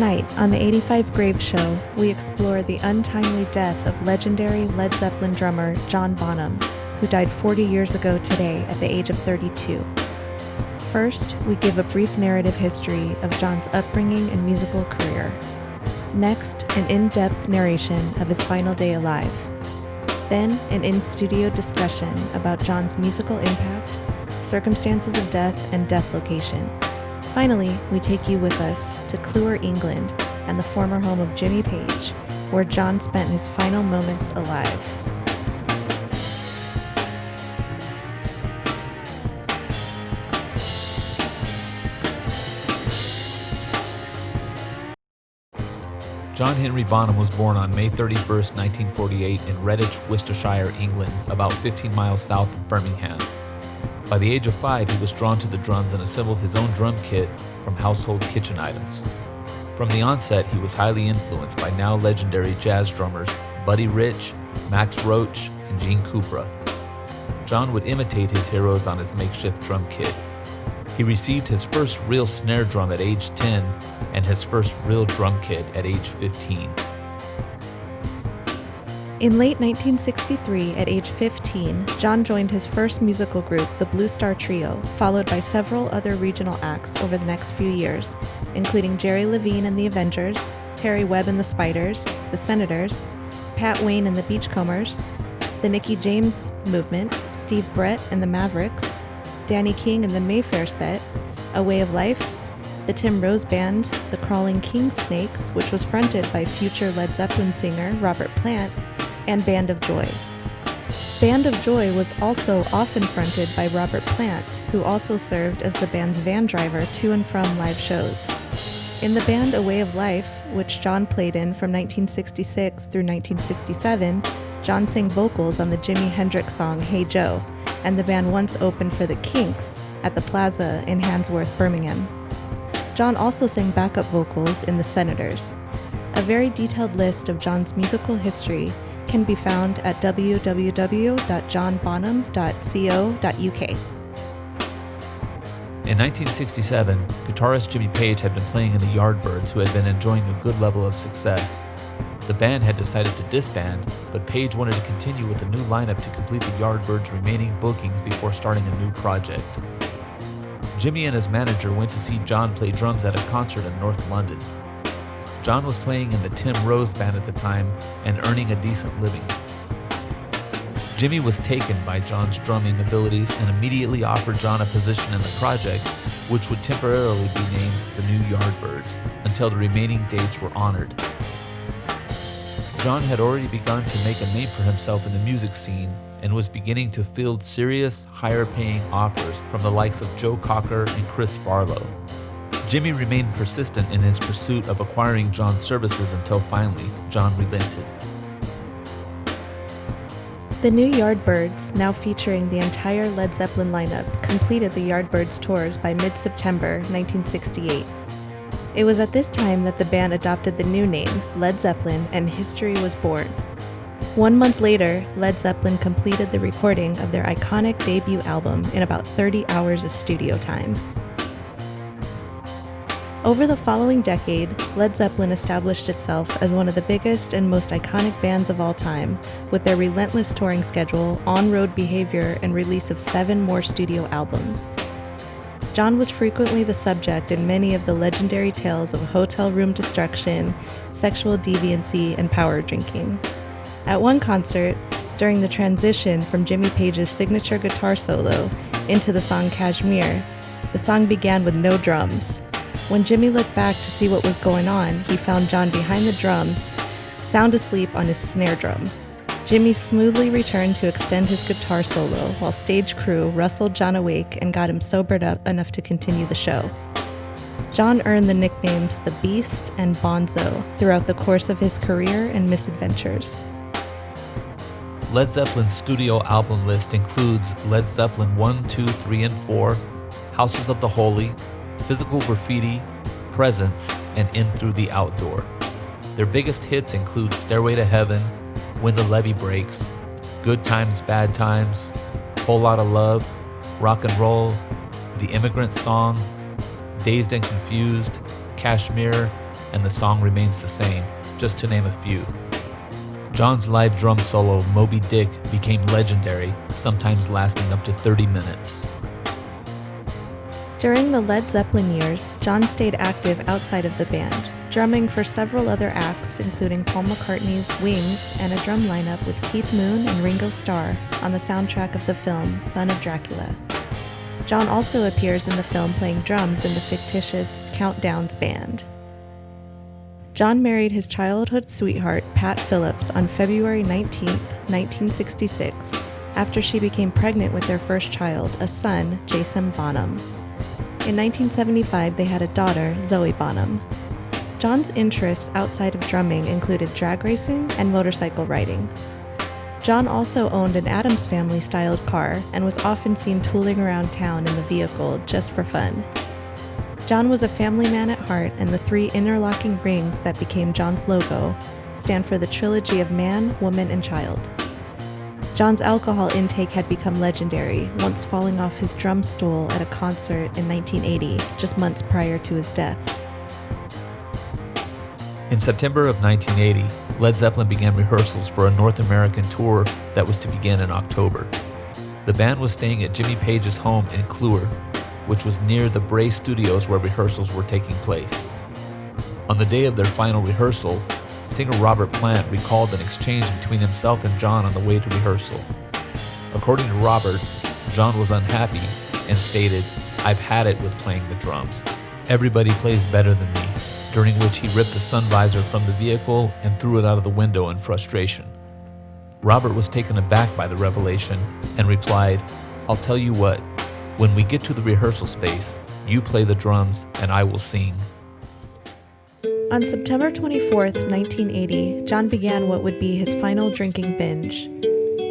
Tonight, on the 85 Grave Show, we explore the untimely death of legendary Led Zeppelin drummer John Bonham, who died 40 years ago today at the age of 32. First, we give a brief narrative history of John's upbringing and musical career. Next, an in-depth narration of his final day alive. Then, an in-studio discussion about John's musical impact, circumstances of death, and death location. Finally, we take you with us to Clewer, England, and the former home of Jimmy Page, where John spent his final moments alive. John Henry Bonham was born on May 31, 1948 in Redditch, Worcestershire, England, about 15 miles south of Birmingham. By the age of 5, he was drawn to the drums and assembled his own drum kit from household kitchen items. From the onset, he was highly influenced by now legendary jazz drummers Buddy Rich, Max Roach, and Gene Krueger. John would imitate his heroes on his makeshift drum kit. He received his first real snare drum at age 10 and his first real drum kit at age 15. In late 1963, at age 15, John joined his first musical group, the Blue Star Trio, followed by several other regional acts over the next few years, including Jerry Levine and the Avengers, Terry Webb and the Spiders, the Senators, Pat Wayne and the Beachcombers, the Nicky James Movement, Steve Brett and the Mavericks, Danny King and the Mayfair Set, A Way of Life, the Tim Rose Band, the Crawling King Snakes, which was fronted by future Led Zeppelin singer Robert Plant, and Band of Joy. Band of Joy was also often fronted by Robert Plant, who also served as the band's van driver to and from live shows. In the band A Way of Life, which John played in from 1966 through 1967, John sang vocals on the Jimi Hendrix song Hey Joe, and the band once opened for the Kinks at the Plaza in Handsworth, Birmingham. John also sang backup vocals in the Senators. A very detailed list of John's musical history can be found at www.johnbonham.co.uk. In 1967, guitarist Jimmy Page had been playing in the Yardbirds, who had been enjoying a good level of success. The band had decided to disband, but Page wanted to continue with the new lineup to complete the Yardbirds' remaining bookings before starting a new project. Jimmy and his manager went to see John play drums at a concert in North London. John was playing in the Tim Rose Band at the time and earning a decent living. Jimmy was taken by John's drumming abilities and immediately offered John a position in the project, which would temporarily be named the New Yardbirds until the remaining dates were honored. John had already begun to make a name for himself in the music scene and was beginning to field serious, higher-paying offers from the likes of Joe Cocker and Chris Farlow. Jimmy remained persistent in his pursuit of acquiring John's services until finally, John relented. The New Yardbirds, now featuring the entire Led Zeppelin lineup, completed the Yardbirds tours by mid-September 1968. It was at this time that the band adopted the new name, Led Zeppelin, and history was born. 1 month later, Led Zeppelin completed the recording of their iconic debut album in about 30 hours of studio time. Over the following decade, Led Zeppelin established itself as one of the biggest and most iconic bands of all time, with their relentless touring schedule, on-road behavior, and release of 7 more studio albums. John was frequently the subject in many of the legendary tales of hotel room destruction, sexual deviancy, and power drinking. At one concert, during the transition from Jimmy Page's signature guitar solo into the song Kashmir, the song began with no drums. When Jimmy looked back to see what was going on, he found John behind the drums, sound asleep on his snare drum. Jimmy smoothly returned to extend his guitar solo, while stage crew wrestled John awake and got him sobered up enough to continue the show. John earned the nicknames The Beast and Bonzo throughout the course of his career and misadventures. Led Zeppelin's studio album list includes Led Zeppelin 1, 2, 3, and 4, Houses of the Holy, Physical Graffiti, Presence, and In Through the Outdoor. Their biggest hits include Stairway to Heaven, When the Levee Breaks, Good Times, Bad Times, Whole Lotta Love, Rock and Roll, The Immigrant Song, Dazed and Confused, Kashmir, and the song remains the same, just to name a few. John's live drum solo, Moby Dick, became legendary, sometimes lasting up to 30 minutes. During the Led Zeppelin years, John stayed active outside of the band, drumming for several other acts including Paul McCartney's Wings and a drum lineup with Keith Moon and Ringo Starr on the soundtrack of the film Son of Dracula. John also appears in the film playing drums in the fictitious Countdowns band. John married his childhood sweetheart, Pat Phillips, on February 19, 1966, after she became pregnant with their first child, a son, Jason Bonham. In 1975, they had a daughter, Zoe Bonham. John's interests outside of drumming included drag racing and motorcycle riding. John also owned an Addams Family-styled car and was often seen tooling around town in the vehicle just for fun. John was a family man at heart, and the 3 interlocking rings that became John's logo stand for the trilogy of man, woman, and child. John's alcohol intake had become legendary, once falling off his drum stool at a concert in 1980, just months prior to his death. In September of 1980, Led Zeppelin began rehearsals for a North American tour that was to begin in October. The band was staying at Jimmy Page's home in Clewer, which was near the Bray Studios where rehearsals were taking place. On the day of their final rehearsal, singer Robert Plant recalled an exchange between himself and John on the way to rehearsal. According to Robert, John was unhappy and stated, "I've had it with playing the drums. Everybody plays better than me," during which he ripped the sun visor from the vehicle and threw it out of the window in frustration. Robert was taken aback by the revelation and replied, "I'll tell you what, when we get to the rehearsal space, you play the drums and I will sing." On September 24, 1980, John began what would be his final drinking binge.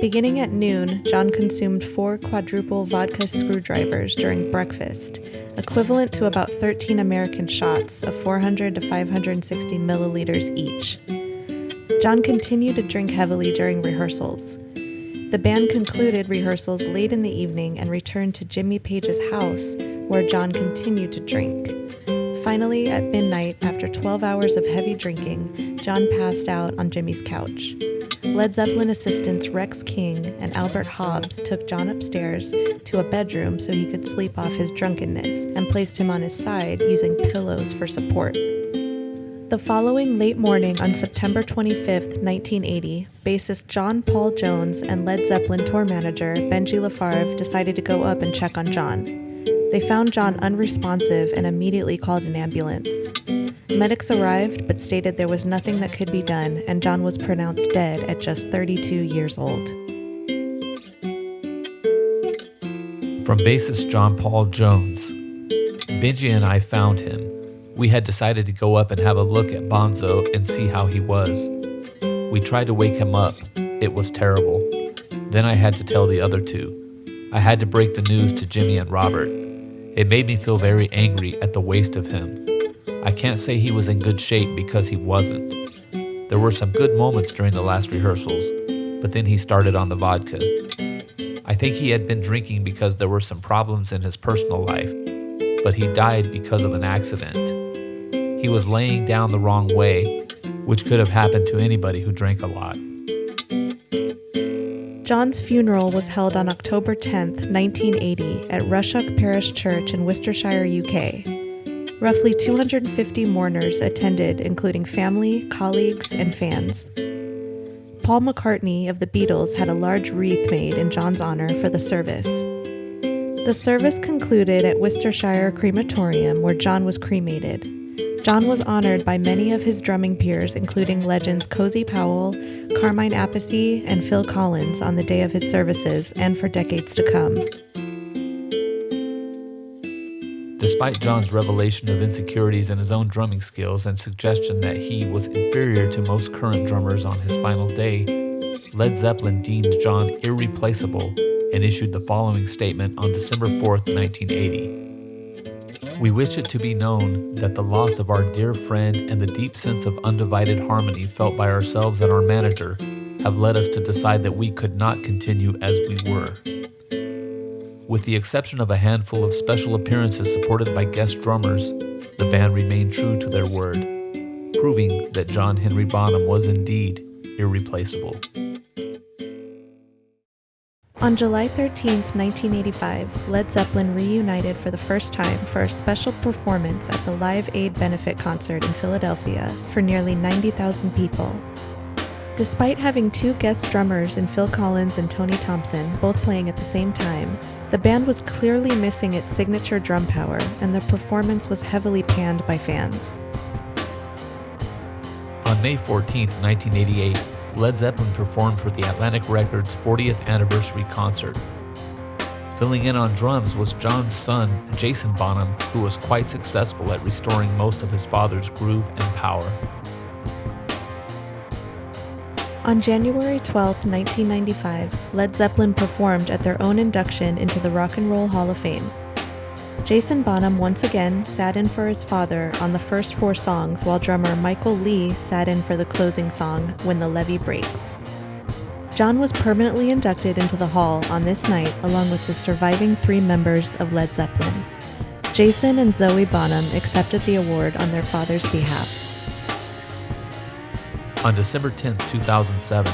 Beginning at noon, John consumed 4 quadruple vodka screwdrivers during breakfast, equivalent to about 13 American shots of 400 to 560 milliliters each. John continued to drink heavily during rehearsals. The band concluded rehearsals late in the evening and returned to Jimmy Page's house, where John continued to drink. Finally, at midnight, after 12 hours of heavy drinking, John passed out on Jimmy's couch. Led Zeppelin assistants Rex King and Albert Hobbs took John upstairs to a bedroom so he could sleep off his drunkenness and placed him on his side using pillows for support. The following late morning on September 25, 1980, bassist John Paul Jones and Led Zeppelin tour manager Benji LaFarve decided to go up and check on John. They found John unresponsive and immediately called an ambulance. Medics arrived but stated there was nothing that could be done, and John was pronounced dead at just 32 years old. From bassist John Paul Jones, Benji and I found him. We had decided to go up and have a look at Bonzo and see how he was. We tried to wake him up. It was terrible. Then I had to tell the other 2. I had to break the news to Jimmy and Robert. It made me feel very angry at the waste of him. I can't say he was in good shape because he wasn't. There were some good moments during the last rehearsals, but then he started on the vodka. I think he had been drinking because there were some problems in his personal life, but he died because of an accident. He was laying down the wrong way, which could have happened to anybody who drank a lot. John's funeral was held on October 10, 1980, at Rushock Parish Church in Worcestershire, UK. Roughly 250 mourners attended, including family, colleagues, and fans. Paul McCartney of the Beatles had a large wreath made in John's honor for the service. The service concluded at Worcestershire Crematorium, where John was cremated. John was honored by many of his drumming peers, including legends Cozy Powell, Carmine Appice, and Phil Collins on the day of his services and for decades to come. Despite John's revelation of insecurities in his own drumming skills and suggestion that he was inferior to most current drummers on his final day, Led Zeppelin deemed John irreplaceable and issued the following statement on December 4, 1980. "We wish it to be known that the loss of our dear friend and the deep sense of undivided harmony felt by ourselves and our manager have led us to decide that we could not continue as we were. With the exception of a handful of special appearances supported by guest drummers, the band remained true to their word. proving that John Henry Bonham was indeed irreplaceable. On July 13, 1985, Led Zeppelin reunited for the first time for a special performance at the Live Aid benefit concert in Philadelphia for nearly 90,000 people. Despite having two guest drummers in Phil Collins and Tony Thompson both playing at the same time, the band was clearly missing its signature drum power, and the performance was heavily panned by fans. On May 14, 1988, Led Zeppelin performed for the Atlantic Records' 40th anniversary concert. Filling in on drums was John's son, Jason Bonham, who was quite successful at restoring most of his father's groove and power. On January 12, 1995, Led Zeppelin performed at their own induction into the Rock and Roll Hall of Fame. Jason Bonham once again sat in for his father on the first 4 songs, while drummer Michael Lee sat in for the closing song, When the Levee Breaks. John was permanently inducted into the hall on this night along with the surviving 3 members of Led Zeppelin. Jason and Zoe Bonham accepted the award on their father's behalf. On December 10, 2007,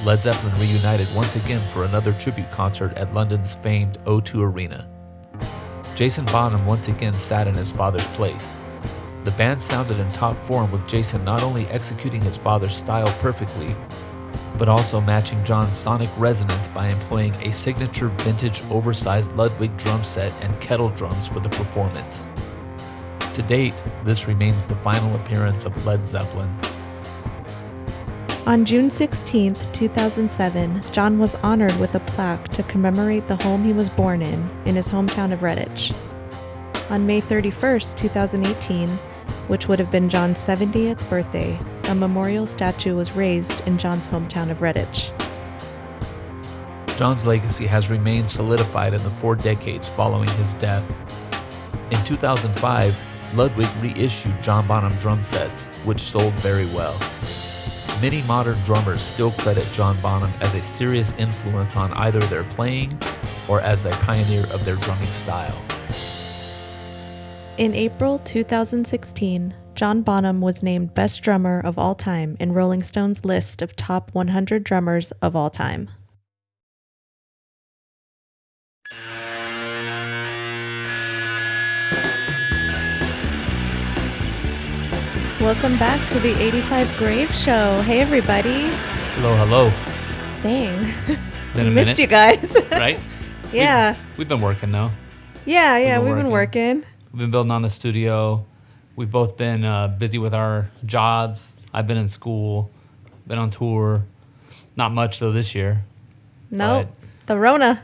Led Zeppelin reunited once again for another tribute concert at London's famed O2 Arena. Jason Bonham once again sat in his father's place. The band sounded in top form, with Jason not only executing his father's style perfectly, but also matching John's sonic resonance by employing a signature vintage oversized Ludwig drum set and kettle drums for the performance. To date, this remains the final appearance of Led Zeppelin. On June 16, 2007, John was honored with a plaque to commemorate the home he was born in his hometown of Redditch. On May 31, 2018, which would have been John's 70th birthday, a memorial statue was raised in John's hometown of Redditch. John's legacy has remained solidified in the 4 decades following his death. In 2005, Ludwig reissued John Bonham drum sets, which sold very well. Many modern drummers still credit John Bonham as a serious influence on either their playing or as a pioneer of their drumming style. In April 2016, John Bonham was named Best Drummer of All Time in Rolling Stone's list of top 100 drummers of all time. Welcome back to the 85 Grave Show. Hey, everybody. Hello, hello. Dang. Been a Missed minute, you guys. right? Yeah. We've been working, though. Yeah, we've been working. We've been building on the studio. We've both been busy with our jobs. I've been in school, been on tour. Not much, though, this year. Nope. The Rona.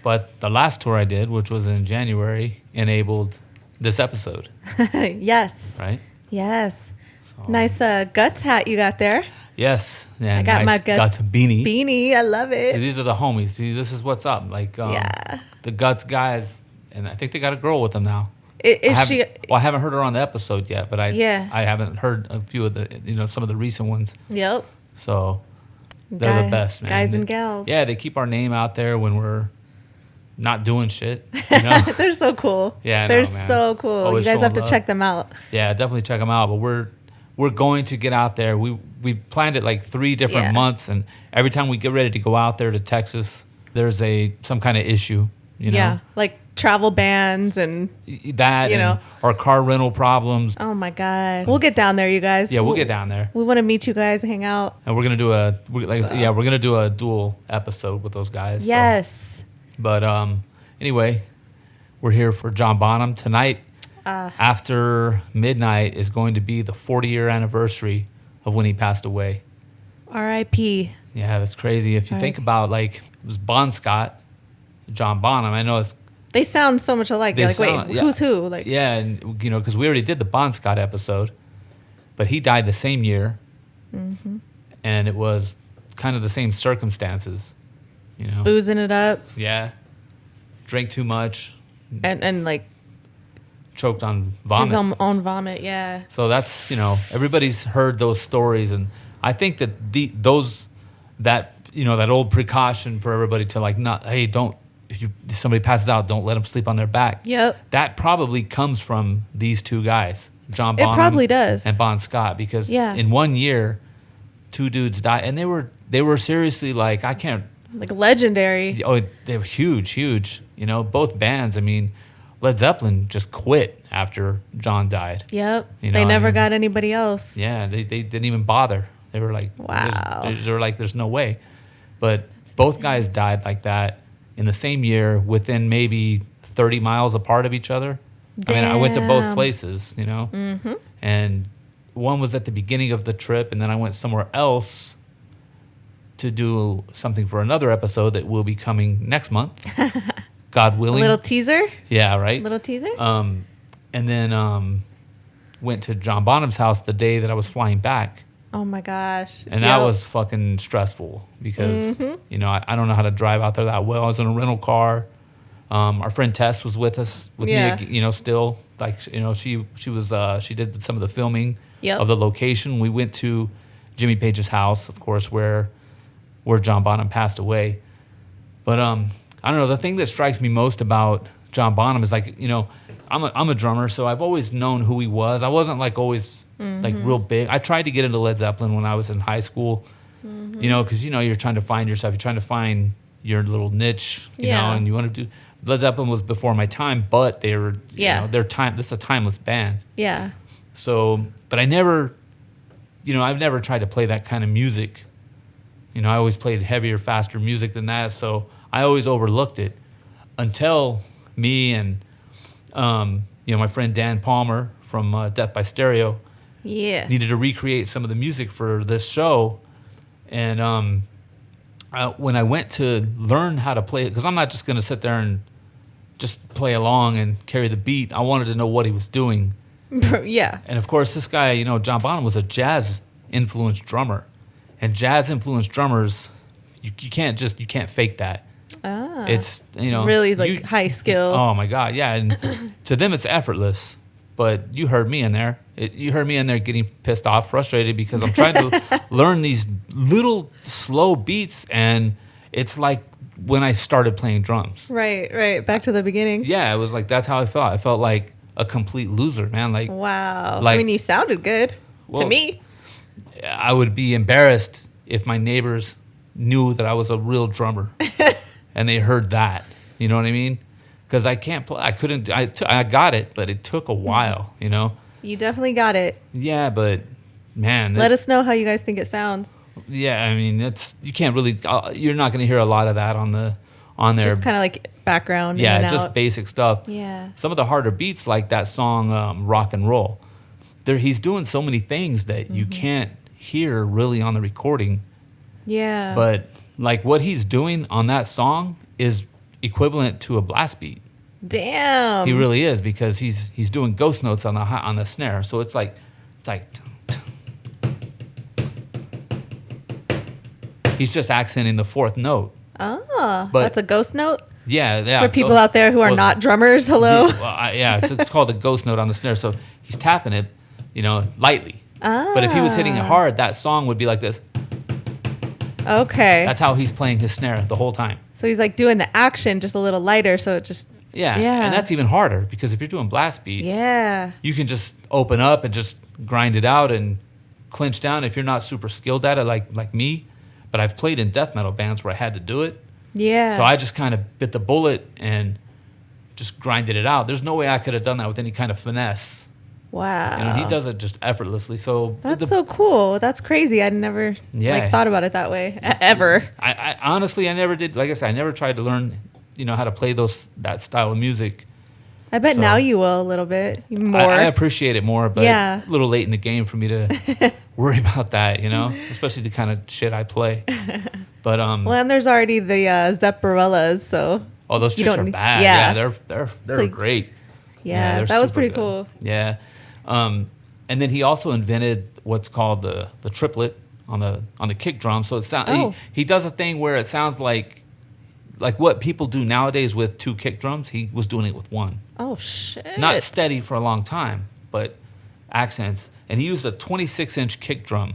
But the last tour I did, which was in January, enabled this episode. Yes. Right? Yes. So, nice Guts hat you got there. Yes. I got my Guts beanie. I love it. See, these are the homies. See, this is what's up. Like, the Guts guys, and I think they got a girl with them now. Is she? Well, I haven't heard her on the episode yet, but I haven't heard a few of the, some of the recent ones. Yep. So they're the best, man. Guys and gals. Yeah, they keep our name out there when we're not doing shit. You know? They're so cool. Yeah, they're so cool. Always you guys have to love. check them out. Yeah, definitely check them out. But we're going to get out there. We planned it like 3 different months, and every time we get ready to go out there to Texas, there's some kind of issue. You know? Yeah, like travel bans and that, and our car rental problems. Oh my God, we'll get down there, you guys. Yeah, we'll get down there. We want to meet you guys, hang out, and we're gonna do a dual episode with those guys. Yes. So. But anyway, we're here for John Bonham tonight. After midnight is going to be the 40-year anniversary of when he passed away. R.I.P. Yeah, that's crazy. If you think about, like, it was Bon Scott, John Bonham. I know they sound so much alike. You're like, wait, who's who? Like, yeah, and because we already did the Bon Scott episode, but he died the same year, and it was kind of the same circumstances. Boozing it up. Yeah. Drank too much. And like choked on vomit. His own vomit, yeah. So that's, everybody's heard those stories, and I think that that old precaution for everybody to if somebody passes out, don't let them sleep on their back. Yep. That probably comes from these two guys. John Bonham. It probably does. And Bon Scott, because Yeah. in 1 year, 2 dudes died, and they were seriously like, I can't. Like legendary. Oh, they were huge. You know, both bands. I mean, Led Zeppelin just quit after John died. Yep. You know, They never I mean, got anybody else. Yeah, they didn't even bother. They were like, Wow. They were like, there's no way. But both guys died like that in the same year, within maybe 30 miles apart of each other. I mean, I went to both Damn. places, you know, and one was at the beginning of the trip, and then I went somewhere else to do something for another episode that will be coming next month, God A willing. little teaser? Yeah, right. Little teaser? And then went to John Bonham's house the day that I was flying back. Oh my gosh. And that was fucking stressful because, you know, I don't know how to drive out there that well. I was in a rental car. Our friend Tess was with us, with me, you know, still. Like, you know, she did some of the filming of the location. We went to Jimmy Page's house, of course, where John Bonham passed away. But I don't know, the thing that strikes me most about John Bonham is, like, you know, I'm a drummer, so I've always known who he was. I wasn't like always like real big. I tried to get into Led Zeppelin when I was in high school, you know, because, you know, you're trying to find yourself, you're trying to find your little niche, you know, and you want to do. Led Zeppelin was before my time, but they were, you know, that's a timeless band. Yeah. So, but I never, you know, I've never tried to play that kind of music. You know, I always played heavier, faster music than that, so I always overlooked it until me and, you know, my friend Dan Palmer from Death by Stereo needed to recreate some of the music for this show. And when I went to learn how to play it, because I'm not just going to sit there and just play along and carry the beat. I wanted to know what he was doing. Yeah. And of course, this guy, you know, John Bonham was a jazz-influenced drummer. And jazz-influenced drummers, you can't fake that. Ah. It's, you know, really like high skill. Oh my God, yeah. And to them, it's effortless. But you heard me in there. You heard me in there getting pissed off, frustrated, because I'm trying to learn these little slow beats, and it's like when I started playing drums. Right. Back to the beginning. Yeah, it was like, that's how I felt. I felt like a complete loser, man. Like, wow. Like, I mean, you sounded good to me. I would be embarrassed if my neighbors knew that I was a real drummer and they heard that. You know what I mean? Because I can't play. I couldn't. I got it, but it took a while. You know. You definitely got it. Yeah, but man, let us know how you guys think it sounds. Yeah, I mean, you can't really. You're not going to hear a lot of that on there. Just kind of like background. Yeah, just basic stuff. Yeah. Some of the harder beats, like that song "Rock and Roll," he's doing so many things that you can't hear really on the recording. Yeah. But like what he's doing on that song is equivalent to a blast beat. Damn. He really is, because he's doing ghost notes on the snare. So it's like he's just accenting the fourth note. Oh, but that's a ghost note? Yeah. For people out there who are not drummers, hello? It's called a ghost note on the snare. So he's tapping it, you know, lightly. But if he was hitting it hard, that song would be like this. Okay. That's how he's playing his snare the whole time. So he's like doing the action just a little lighter, so it just... Yeah. And that's even harder, because if you're doing blast beats, you can just open up and just grind it out and clinch down if you're not super skilled at it like me. But I've played in death metal bands where I had to do it. Yeah. So I just kind of bit the bullet and just grinded it out. There's no way I could have done that with any kind of finesse. Wow. You know, he does it just effortlessly. So that's so cool. That's crazy. I'd never thought about it that way ever. I honestly, I never did. Like I said, I never tried to learn, you know, how to play that style of music. I bet now you will a little bit more. I appreciate it more, but a little late in the game for me to worry about that, you know, especially the kind of shit I play. But well, and there's already the Zepparellas, so those chicks are bad. Yeah, they're like, great. Yeah, that was pretty cool. Yeah. And then he also invented what's called the triplet on the kick drum. So it sounds he does a thing where it sounds like what people do nowadays with 2 kick drums. He was doing it with 1. Oh shit! Not steady for a long time, but accents. And he used a 26-inch kick drum.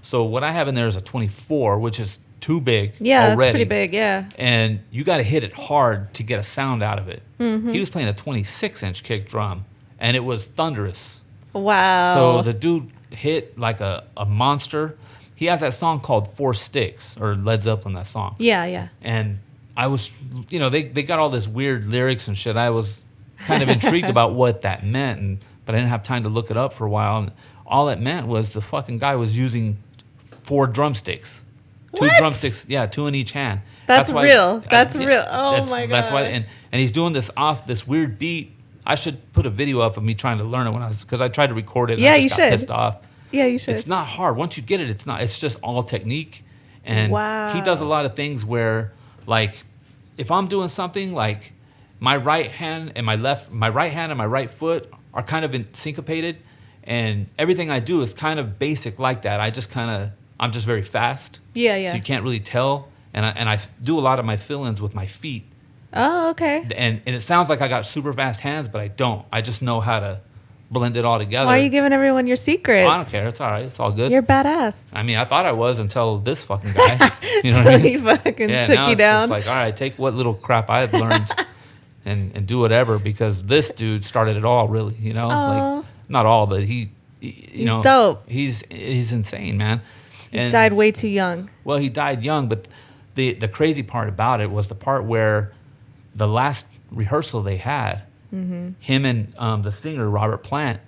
So what I have in there is a 24, which is too big. Yeah, already. That's pretty big. Yeah. And you got to hit it hard to get a sound out of it. He was playing a 26-inch kick drum, and it was thunderous. Wow. So the dude hit like a monster. He has that song called Four Sticks, or Led Zeppelin, that song. Yeah. And I was, they got all this weird lyrics and shit. I was kind of intrigued about what that meant, but I didn't have time to look it up for a while. And all it meant was the fucking guy was using 4 drumsticks. What? 2 drumsticks, 2 in each hand. That's why, real. That's real. Oh my God. That's why, and he's doing this off this weird beat. I should put a video up of me trying to learn it because I tried to record it and I just got pissed off. Yeah, you should. It's not hard. Once you get it, it's not. It's just all technique. And wow. He does a lot of things where, like, if I'm doing something, like my right hand and my right foot are kind of syncopated, and everything I do is kind of basic like that. I'm just very fast. Yeah. So you can't really tell. And I do a lot of my fill-ins with my feet. Oh, okay. And it sounds like I got super fast hands, but I don't. I just know how to blend it all together. Why are you giving everyone your secrets? I don't care. It's all right. It's all good. You're badass. I mean, I thought I was until this fucking guy. You know what I mean? He fucking now took you it's down. just like, all right, take what little crap I've learned and do whatever, because this dude started it all, really. Like, not all, but he's dope. He's insane, man. He died way too young. Well, he died young, but the crazy part about it was the part where the last rehearsal they had, him and the singer Robert Plant,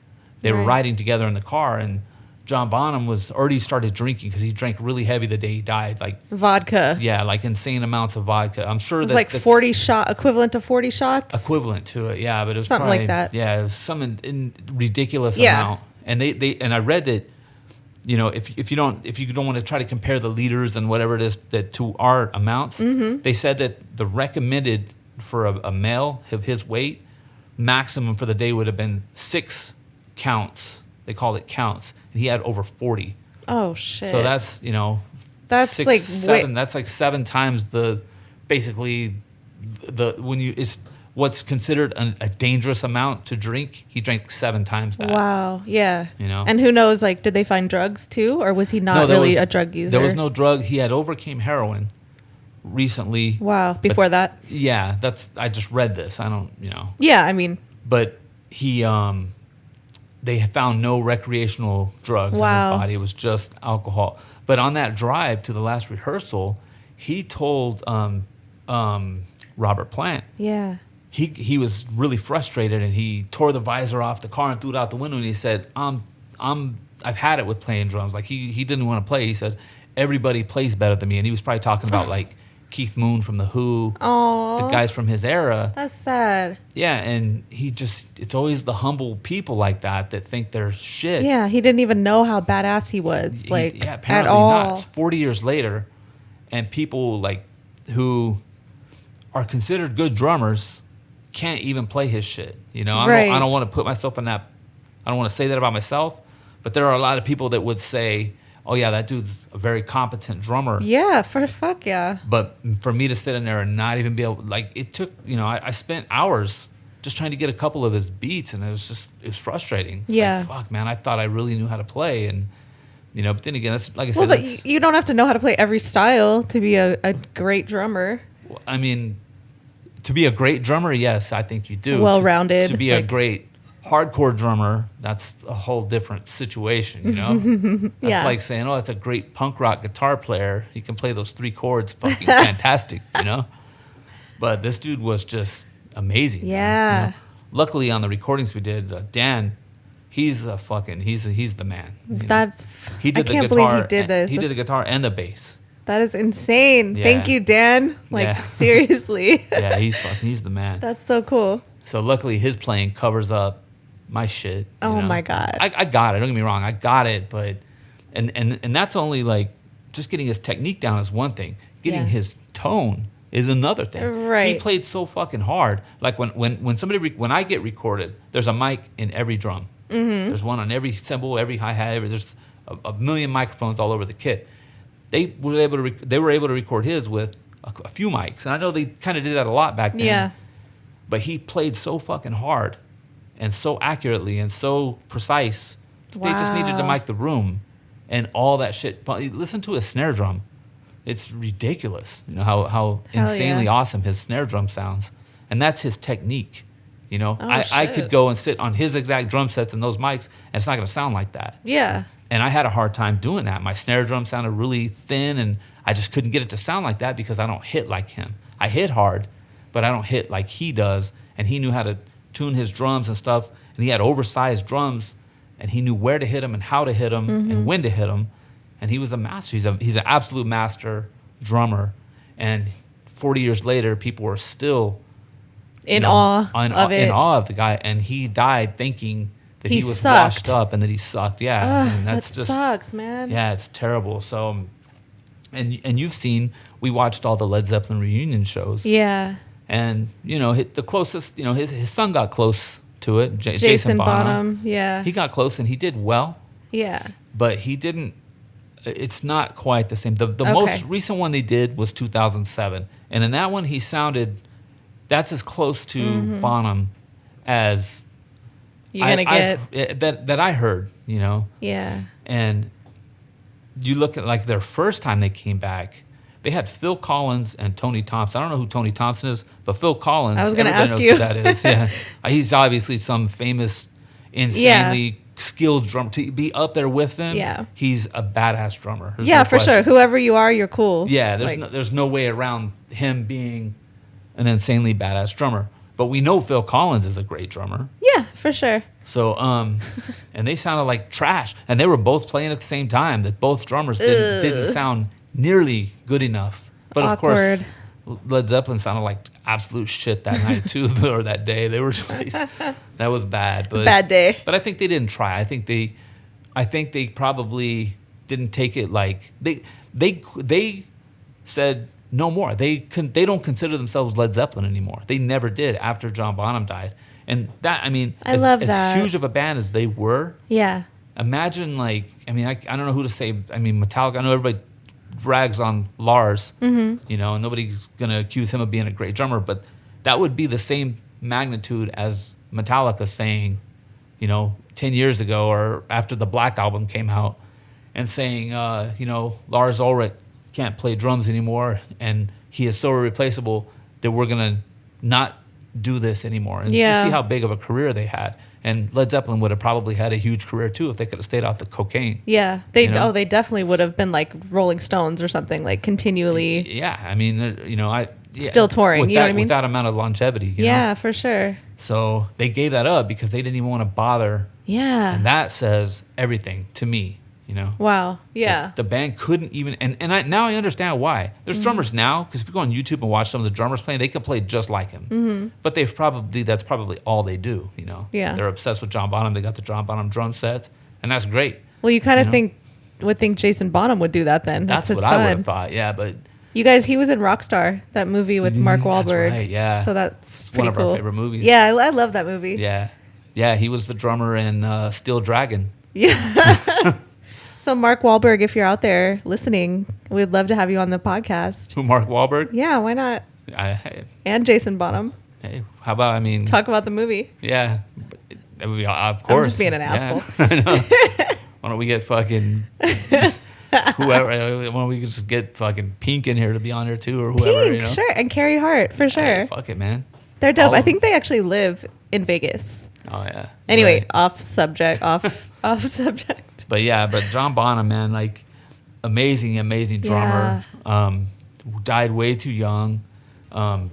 they were riding together in the car, and John Bonham was already started drinking because he drank really heavy the day he died, like vodka. Yeah, like insane amounts of vodka. I'm sure it was like 40 equivalent to 40 shots. Equivalent to it, yeah, but it was something probably, like that. Yeah, it was some ridiculous amount, and and I read that. If you don't want to try to compare the liters and whatever it is that to our amounts, they said that the recommended for a male of his weight maximum for the day would have been 6 counts. They called it counts, and he had over 40. Oh shit! So that's that's 6, like 7. That's like 7 times it's what's considered a dangerous amount to drink. He drank 7 times that. Wow. Yeah. And who knows? Like, did they find drugs too, or was he not really a drug user? There was no drug. He had overcame heroin recently. Wow. Before that. Yeah, I just read this. I don't. Yeah, I mean. But he they found no recreational drugs in his body. It was just alcohol. But on that drive to the last rehearsal, he told Robert Plant. Yeah. He was really frustrated, and he tore the visor off the car and threw it out the window. And he said, I've had it with playing drums. Like he didn't want to play. He said, everybody plays better than me. And he was probably talking about like Keith Moon from The Who, the guys from his era. That's sad. Yeah, and it's always the humble people like that think they're shit. Yeah, he didn't even know how badass he was, apparently at all. Not. It's 40 years later, and people like who are considered good drummers can't even play his shit. I don't want to put myself in that. I don't want to say that about myself, but there are a lot of people that would say, oh yeah, that dude's a very competent drummer. Yeah, fuck yeah. But for me to sit in there and not even be able, like, it took, I spent hours just trying to get a couple of his beats, and it was frustrating. It's like, fuck, man, I thought I really knew how to play, and but then again, it's like I said. Well, but you don't have to know how to play every style to be a great drummer. I mean, to be a great drummer, yes, I think you do. Well-rounded. To be a great hardcore drummer, that's a whole different situation, That's like saying, oh, that's a great punk rock guitar player. He can play those 3 chords fucking fantastic, But this dude was just amazing. Yeah. Luckily, on the recordings we did, Dan, he's the man. He did I can't believe he did this. He did the guitar and the bass. That is insane. Yeah. Thank you, Dan. Seriously. Yeah, he's the man. That's so cool. So luckily his playing covers up my shit. Oh my God. I got it. Don't get me wrong. I got it, but and that's only like just getting his technique down is one thing. Getting his tone is another thing. Right. He played so fucking hard. Like when I get recorded, there's a mic in every drum. Mm-hmm. There's one on every cymbal, every hi-hat. There's a million microphones all over the kit. They were able to record his with a few mics, and I know they kind of did that a lot back then. Yeah. But he played so fucking hard, and so accurately, and so precise. They just needed to mic the room, and all that shit. But listen to his snare drum; it's ridiculous. How insanely awesome his snare drum sounds, and that's his technique. You know, Oh, I shit. could go and sit on his exact drum sets and those mics, and it's not going to sound like that. Yeah. And I had a hard time doing that. My snare drum sounded really thin, and I just couldn't get it to sound like that because I don't hit like him. I hit hard, but I don't hit like he does. And he knew how to tune his drums and stuff. And he had oversized drums, and he knew where to hit them and how to hit them and when to hit them. And he was a master. He's an absolute master drummer. And 40 years later, people were still In awe of the guy. And he died thinking that he was sucked. washed up and that he sucked. Yeah, Ugh, and that's that just sucks, man. yeah, it's terrible. So, and you've seen, we watched all the Led Zeppelin reunion shows. Yeah. And the closest, his son got close to it. Jason Bonham. Yeah. He got close and he did well, Yeah. but he didn't. It's not quite the same. The most recent one they did was 2007, and in that one he sounded. That's as close to Bonham as You're gonna get that I heard. Yeah. And you look at like their first time they came back, they had Phil Collins and Tony Thompson. I don't know who Tony Thompson is, but Phil Collins, I was gonna everybody ask knows you. who that is. Yeah, he's obviously some famous, insanely skilled drummer. To be up there with them, he's a badass drummer. There's Yeah, no for question. sure. Whoever you are, you're cool. Yeah, there's no way around him being an insanely badass drummer. But we know Phil Collins is a great drummer. Yeah, for sure. So, and they sounded like trash. And they were both playing at the same time. That both drummers didn't sound nearly good enough. But of course, Led Zeppelin sounded like absolute shit that night too, or that day. They were just, that was bad. But, bad day. But I think they didn't try. I think they probably didn't take it like they said no more. They don't consider themselves Led Zeppelin anymore. They never did after John Bonham died. And that, I mean, as huge of a band as they were, imagine I don't know who to say. I mean, Metallica, I know everybody rags on Lars, and nobody's going to accuse him of being a great drummer, but that would be the same magnitude as Metallica saying, 10 years ago or after the Black Album came out and saying, Lars Ulrich can't play drums anymore and he is so irreplaceable that we're going to not do this anymore. And you see how big of a career they had. And Led Zeppelin would have probably had a huge career too if they could have stayed off the cocaine. Yeah, they definitely would have been like Rolling Stones or something, like continually. Yeah, I mean, still touring. You know what I mean? With that amount of longevity. Yeah, for sure. So they gave that up because they didn't even want to bother. Yeah. And that says everything to me. Wow. Yeah. The band couldn't even, now I understand why. There's drummers now, because if you go on YouTube and watch some of the drummers playing, they can play just like him. But that's probably all they do. Yeah. They're obsessed with John Bonham. They got the John Bonham drum sets, and that's great. Well, you kind of think Jason Bonham would do that then. That's what I would have thought. Yeah, but you guys, he was in Rockstar, that movie with Mark Wahlberg. That's right, yeah. So that's one pretty of cool. our favorite movies. Yeah, I love that movie. Yeah. Yeah, he was the drummer in Steel Dragon. Yeah. So Mark Wahlberg, if you're out there listening, we'd love to have you on the podcast. Who, Mark Wahlberg? Yeah, why not? And Jason Bonham. Hey, how about, talk about the movie. Yeah. Of course. I'm just being an asshole. I know. Why don't we get fucking whoever? Why don't we just get fucking Pink in here to be on here too, or whoever? Pink, sure, and Carrie Hart for sure. Hey, fuck it, man. They're dope. I think they actually live in Vegas. Oh yeah. Anyway, right. off subject. But John Bonham, man, amazing drummer. Yeah. Died way too young. The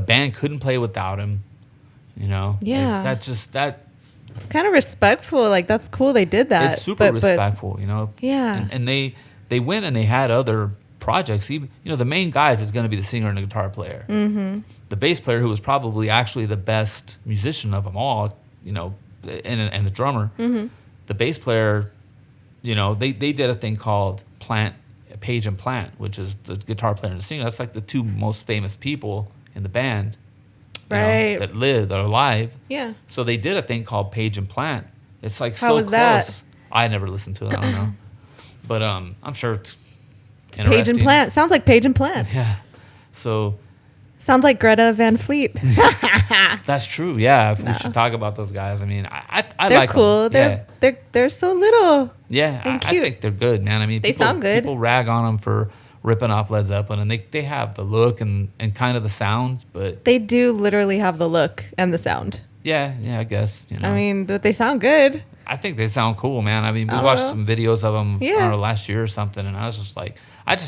band couldn't play without him. Yeah. That. It's kind of respectful. That's cool. They did that. It's super respectful. Yeah. And they went and they had other projects. Even the main guys is going to be the singer and the guitar player. Mm-hmm. The bass player, who was probably actually the best musician of them all. And the drummer. Mm-hmm. The bass player, they did a thing called Page and Plant, which is the guitar player and the singer. That's like the two most famous people in the band, right? That are alive. Yeah. So they did a thing called Page and Plant. It's like How was close. That? I never listened to it. I don't know, but I'm sure it's Page and Plant. Sounds like Page and Plant. Yeah. So. Sounds like Greta Van Fleet. That's true. Yeah, we should talk about those guys. I mean, I they're like cool. them. They're so little. Yeah, and I cute. think they're good, man. I mean, they sound good. People rag on them for ripping off Led Zeppelin, and they have the look and kind of the sound, but They do literally have the look and the sound. yeah, I guess, you know. I mean, but they sound good. I think they sound cool, man. I mean, we I watched know. some videos of them, Yeah. I don't know, last year or something, and I was just like,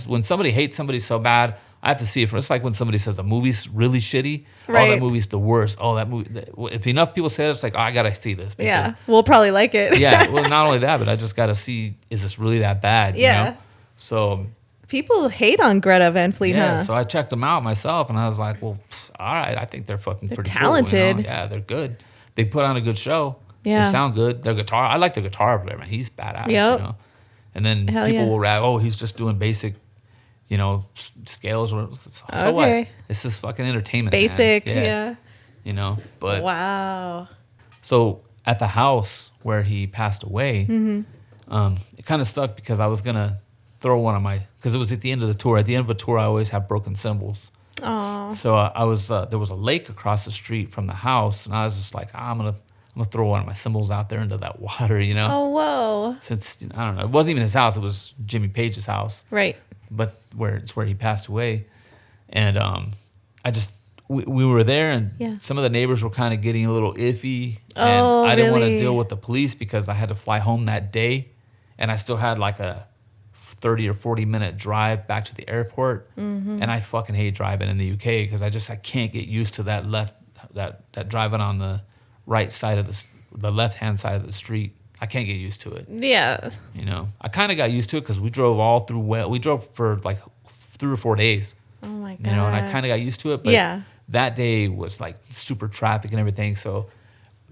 when somebody hates somebody so bad, I have to see it. It's like when somebody says a movie's really shitty. Oh, Right. that movie's the worst. Oh, that movie. If enough people say it, it's like, oh, I gotta see this. Yeah, we'll probably like it. Yeah. Well, not only that, but I just gotta see, is this really that bad? Yeah. You know? So People hate on Greta Van Fleet, yeah. huh? So I checked them out myself, and I was like, well, all right. I think they're fucking pretty talented. Cool, you know? Yeah, they're good. They put on a good show. Yeah. They sound good. Their guitar. I like the guitar player, man. He's badass. Yep. You know. And then Hell people yeah. will rag, oh, he's just doing basic, you know, scales. Or so Okay. what? It's just fucking entertainment. man. Basic, yeah. You know, but Wow. so at the house where he passed away, it kind of sucked because I was gonna throw one of my, because it was at the end of the tour. At the end of a tour, I always have broken cymbals. Aw. So I was there was a lake across the street from the house, and I was just like, I'm gonna throw one of my cymbals out there into that water, you know. Oh, whoa. Since I don't know, it wasn't even his house; it was Jimmy Page's house. Right. But where he passed away, and we were there, and Yeah. some of the neighbors were kind of getting a little iffy, and Oh, I didn't want to really? deal with the police because I had to fly home that day, and I still had like a 30 or 40-minute drive back to the airport, and I fucking hate driving in the UK because I can't get used to that driving on the right side of the left-hand side of the street. I can't get used to it. Yeah. You know, I kind of got used to it because we drove all through. We drove for like 3 or 4 days. Oh my god. You know, and I kind of got used to it. But Yeah. that day was like super traffic and everything, so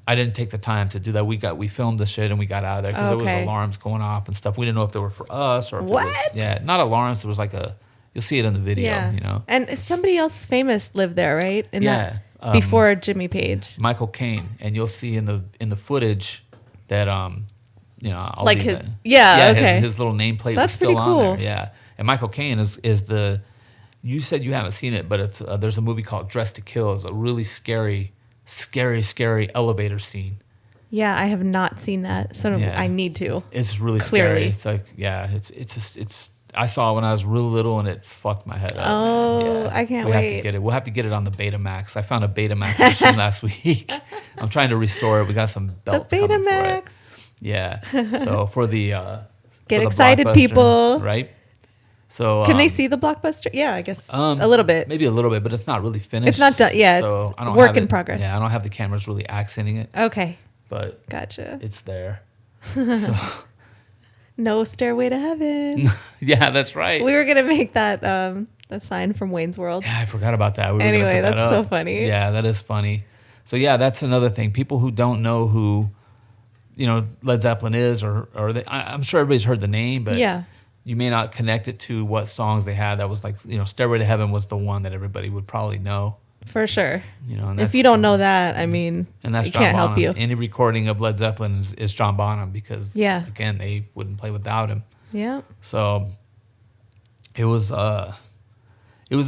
I didn't take the time to do that. We filmed the shit and we got out of there because there was Okay. alarms going off and stuff. We didn't know if they were for us or if What? it was not alarms. It was like you'll see it in the video. Yeah. You know, And somebody else famous lived there, right? In Yeah, that, before Jimmy Page. Michael Caine, and you'll see in the footage that you know, I'll Like leave his- it. yeah, okay. his little nameplate That's was still pretty on cool. there. Yeah, and Michael Caine is the. You said you haven't seen it, but it's there's a movie called Dressed to Kill. It's a really scary elevator scene. Yeah, I have not seen that, so Yeah. I need to. It's really Clearly. scary. It's like it's. I saw it when I was real little, and it fucked my head up. Oh, man. Yeah. I can't we have wait. to get it. We'll have to get it on the Betamax. I found a Betamax machine last week. I'm trying to restore it. We got some The belts coming for it. Betamax. Yeah. So for the Get for the excited, Blockbuster, people. Right. So Can they see the Blockbuster? Yeah, I guess a little bit. Maybe a little bit, but it's not really finished. It's not done. Yeah, So it's I don't work have in it- progress. Yeah, I don't have the cameras really accenting it, Okay, but gotcha. it's there. So No Stairway to Heaven. yeah, that's right. We were gonna make that sign from Wayne's World. Yeah, I forgot about that. We were gonna Anyway, put that that's so up. funny. Yeah, that is funny. So yeah, that's another thing. People who don't know who, you know, Led Zeppelin is, or I'm sure everybody's heard the name, but Yeah. you may not connect it to what songs they had. That was like, you know, Stairway to Heaven was the one that everybody would probably know. For sure. You know, and If that's you don't know that, I mean, and that's we John can't Bonham. help you. Any recording of Led Zeppelin is John Bonham because Yeah. again, they wouldn't play without him. Yeah. So it was a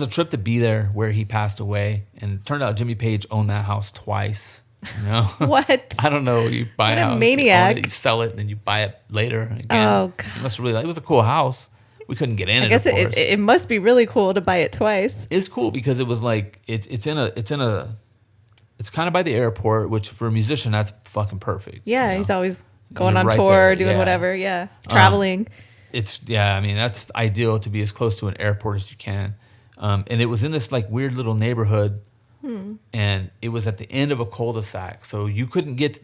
trip to be there where he passed away, and it turned out Jimmy Page owned that house twice. You know, What? I don't know. You buy What a a house, maniac. You own it, you sell it, and then you buy it later again. Oh, God. It must really. It was a cool house. We couldn't get in I it. guess of course. it must be really cool to buy it twice. It's cool because it was like it's kind of by the airport, which for a musician that's fucking perfect. Yeah, you know? he's always going You're on right tour, there, doing yeah. whatever. Yeah, traveling. I mean that's ideal to be as close to an airport as you can. And it was in this like weird little neighborhood, and it was at the end of a cul-de-sac, so you wouldn't get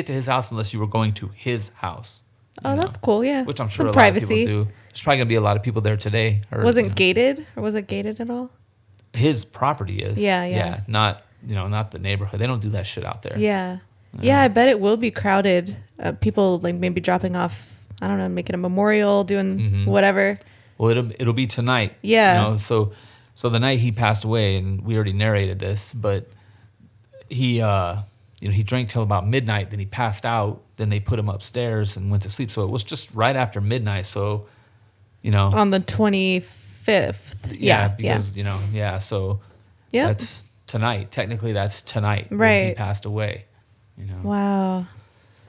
to his house unless you were going to his house. Oh, you know? that's cool. Yeah, Which I'm sure some a lot privacy. of people do. There's probably gonna be a lot of people there today. Or, Was it you know, gated, or was it gated at all? his property is. Yeah. Not the neighborhood. They don't do that shit out there. Yeah. Yeah, I bet it will be crowded. People like maybe dropping off, I don't know, making a memorial, doing whatever. Well, it'll be tonight. Yeah. You know, so the night he passed away, and we already narrated this, but he he drank till about midnight, then he passed out, then they put him upstairs and went to sleep. So it was just right after midnight. So, you know, On the 25th. because so Yep. that's tonight. Technically that's tonight. when he Right. passed away. You know. Wow.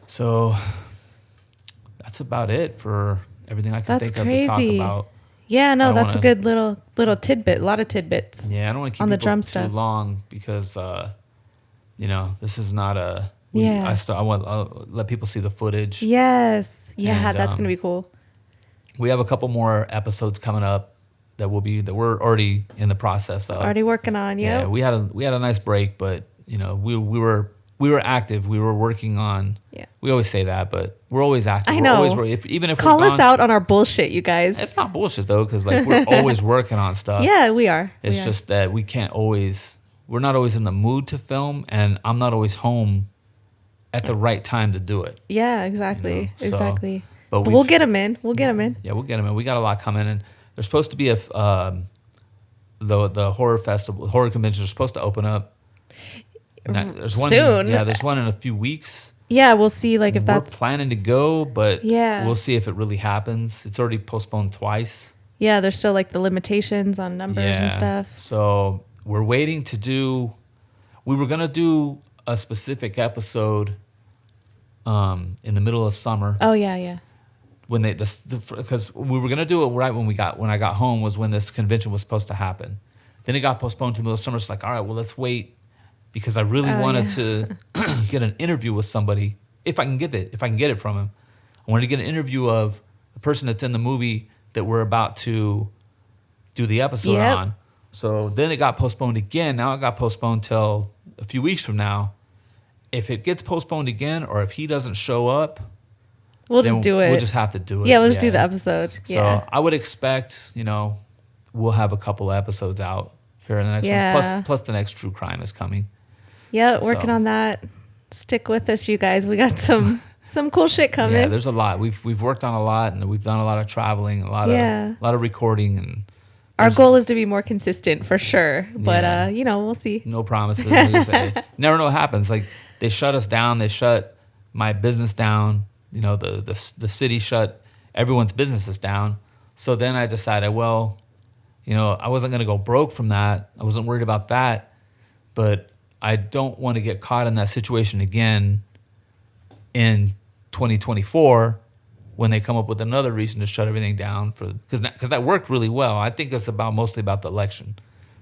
So that's about it for everything I can That's think of to talk crazy. about. Yeah, no, that's a good little tidbit. A lot of tidbits. Yeah, I don't want to keep on the people drum too stuff long because, this is not a. I want to let people see the footage. Yes. Yeah, And, that's gonna be cool. We have a couple more episodes coming up that we're already in the process of. Already working on. Yep. Yeah, we had a nice break, but we were active. We were working on. Yeah. We always say that, but we're always active. I know. We're always, even if Call we're us out on our bullshit, you guys. It's not bullshit though, because we're always working on stuff. Yeah, we are. It's just that we can't always. We're not always in the mood to film, and I'm not always home at the right time to do it. Yeah, exactly. So, exactly. but we'll get them in. We'll get them in. Yeah, we'll get them in. We got a lot coming in. There's supposed to be the horror festival, horror convention is supposed to open up. There's one soon. Yeah, there's one in a few weeks. Yeah, we'll see. If we're that's planning to go, but yeah, we'll see if it really happens. It's already postponed twice. Yeah, there's still the limitations on numbers and stuff. So we're waiting to do. We were gonna do a specific episode in the middle of summer. Oh yeah. When because we were gonna do it right when I got home was when this convention was supposed to happen. Then it got postponed to the middle of summer. It's all right, well, let's wait because I really wanted to get an interview with somebody if I can get it from him. I wanted to get an interview of the person that's in the movie that we're about to do the episode on. So then it got postponed again. Now it got postponed till a few weeks from now. If it gets postponed again, or if he doesn't show up, we'll just do it. We'll just have to do it. Yeah, we'll just do the episode. So I would expect, we'll have a couple of episodes out here in the next month. Plus the next true crime is coming. Yeah, working on that. Stick with us, you guys. We got some cool shit coming. Yeah, there's a lot. We've worked on a lot, and we've done a lot of traveling, a lot of recording, and our goal is to be more consistent for sure. But we'll see. No promises. Never know what happens. They shut us down. They shut my business down. The city shut everyone's businesses down. So then I decided, well, I wasn't going to go broke from that. I wasn't worried about that. But I don't want to get caught in that situation again in 2024 when they come up with another reason to shut everything down because that worked really well. I think it's mostly about the election.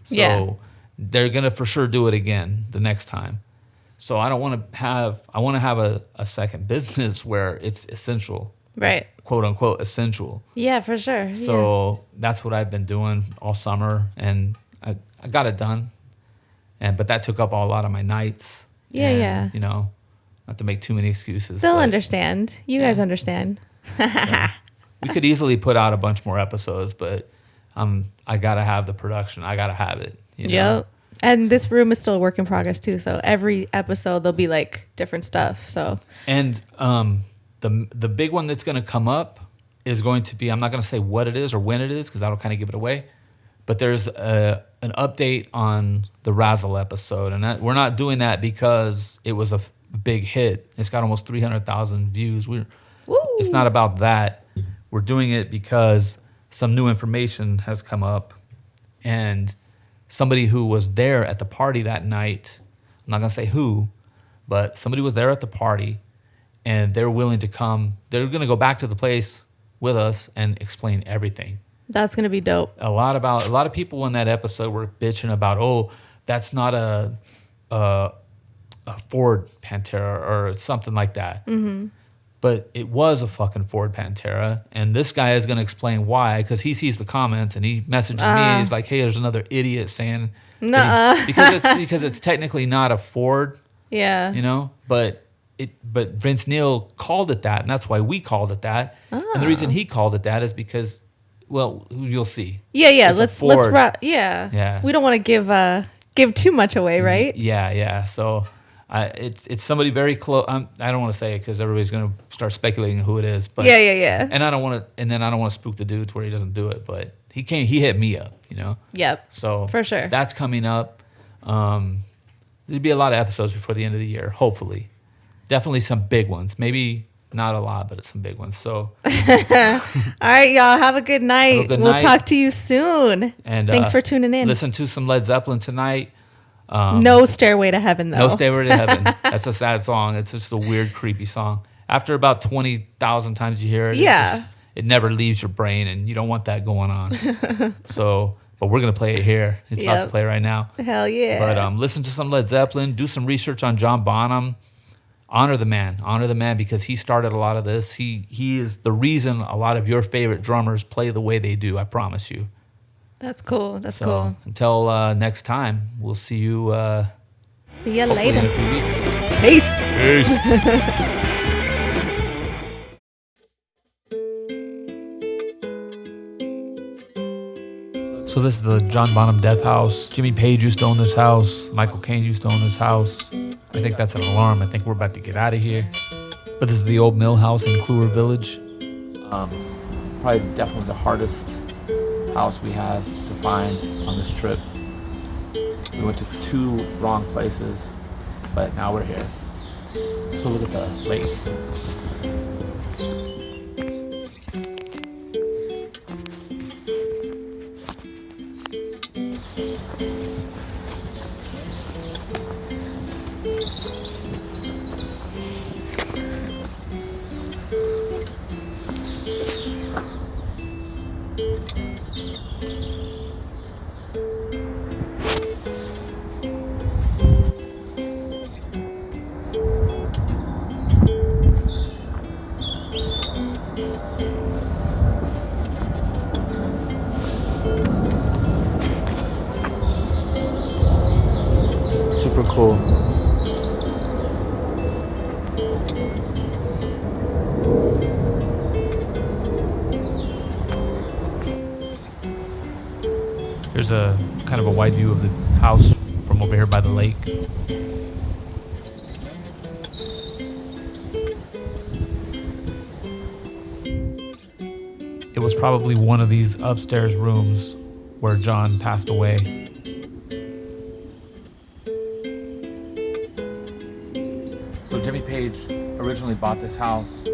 So they're going to for sure do it again the next time. So I want to have a second business where it's essential. Right. Quote unquote essential. Yeah, for sure. So that's what I've been doing all summer, and I got it done. But that took up a lot of my nights. Yeah. Not to make too many excuses. They'll understand. You guys understand. We could easily put out a bunch more episodes, but I gotta have the production. I gotta have it. Yep. And this room is still a work in progress too. So every episode there'll be different stuff. So the big one that's gonna come up is going to be, I'm not gonna say what it is or when it is because that'll kind of give it away. But there's an update on the Razzle episode, and we're not doing that because it was a big hit. It's got almost 300,000 views. It's not about that. We're doing it because some new information has come up, and somebody who was there at the party that night, I'm not going to say who, but somebody was there at the party, and they're willing to come. They're going to go back to the place with us and explain everything. That's going to be dope. A lot of people in that episode were bitching about, that's not a Ford Pantera or something like that. Mm-hmm. But it was a fucking Ford Pantera, and this guy is going to explain why, because he sees the comments and he messages me and he's like, hey, there's another idiot saying because it's technically not a Ford. Yeah. But Vince Neil called it that, and that's why we called it that. And the reason he called it that is because, well, you'll see. Yeah. Let's Yeah. We don't want to give too much away, right? Yeah. So it's somebody very close. I don't want to say it because everybody's going to start speculating who it is. But yeah. And I don't want to spook the dude to where he doesn't do it. But he hit me up, Yep. So for sure, that's coming up. There'll be a lot of episodes before the end of the year, hopefully. Definitely some big ones. Maybe not a lot, but it's some big ones. So, all right, y'all. Have a good night. We'll talk to you soon. And thanks for tuning in. Listen to some Led Zeppelin tonight. No Stairway to Heaven, though. No Stairway to Heaven. That's a sad song. It's just a weird, creepy song. After about 20,000 times you hear it, it never leaves your brain, and you don't want that going on. So, but we're going to play it here. It's about to play right now. Hell yeah. But listen to some Led Zeppelin, do some research on John Bonham. Honor the man because he started a lot of this. He is the reason a lot of your favorite drummers play the way they do, I promise you. That's cool. Cool. Until next time, we'll see you see you later. In a few weeks. Peace. So this is the John Bonham Death House. Jimmy Page used to own this house. Michael Caine used to own this house. I think that's an alarm. I think we're about to get out of here. But this is the old mill house in Clewer Village. Probably definitely the hardest house we had to find on this trip. We went to 2 wrong places, but now we're here. Let's go look at the lake. Super cool. Here's a kind of a wide view of the house from over here by the lake. It was probably one of these upstairs rooms where John passed away. So Jimmy Page originally bought this house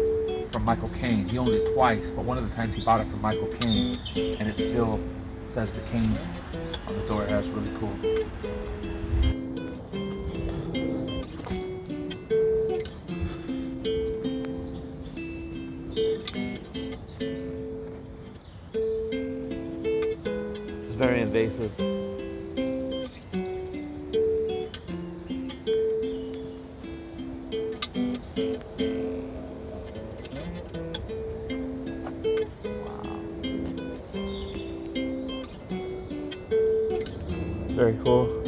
from Michael Caine. He owned it twice, but one of the times he bought it from Michael Caine, and it still says the Caines on the door. That's really cool. This is very invasive. Very cool.